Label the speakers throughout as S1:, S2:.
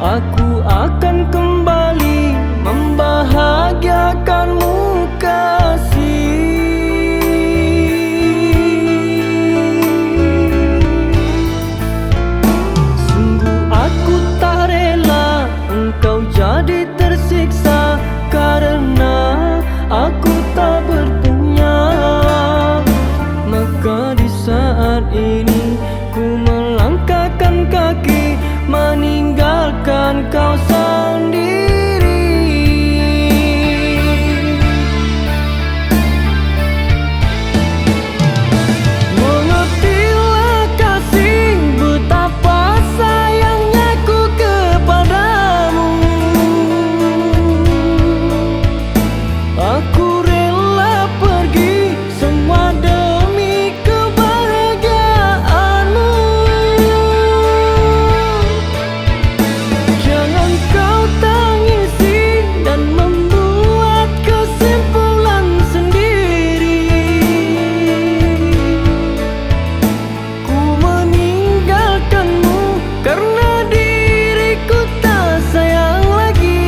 S1: Aku akan kembali membahagiakanmu kasih. Sungguh aku tak rela engkau jadi tersiksa, karena aku tak berpunya. Maka di saat ini ku melangkahkan kaki, meninggalkan kau sendiri. Mengertilah kasih, betapa sayangnya ku kepadamu. Aku rela pergi semua demi kebahagiaanmu. Jangan kau tangisi dan membuat kesimpulan sendiri. Ku meninggalkanmu karena diriku tak sayang lagi.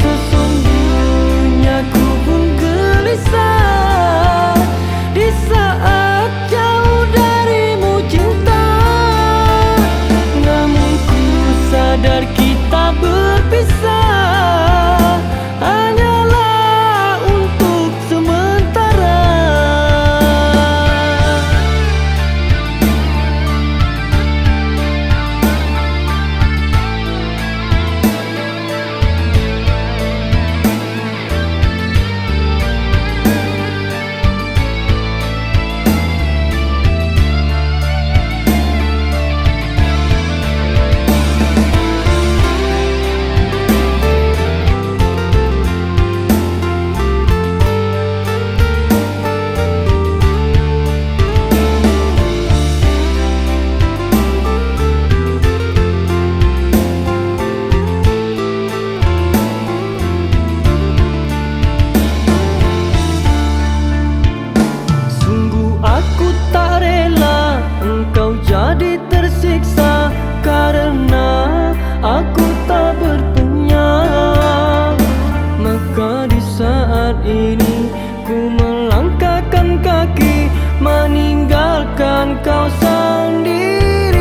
S1: Sesungguhnya ku pun gelisah di saat jauh darimu cinta. Namun ku sadar kita berpisah hanyalah untuk sementara. Sungguh aku tak rela engkau jadi tersiksa, karena aku tak berpunya. Maka di saat ini ku melangkahkan kaki, meninggalkan kau sendiri.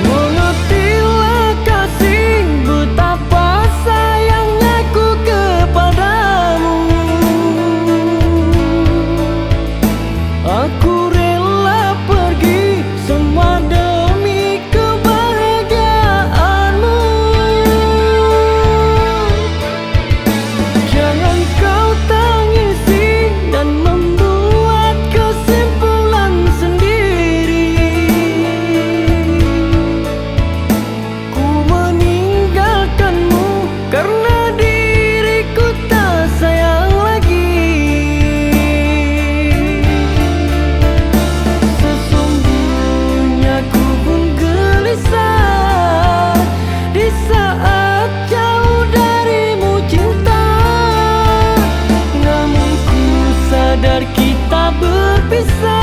S1: Mengertilah kasih, betapa sayangnya ku kepadamu. Aku rela pergi semua demi kebahagiaanmu. Jangan kau tangisi dan membuat kesimpulan sendiri. Ku meninggalkanmu karena diriku tak sayang lagi. Sesungguhnya ku pun gelisah di saat jauh darimu cinta. Namun ku sadar kita berpisah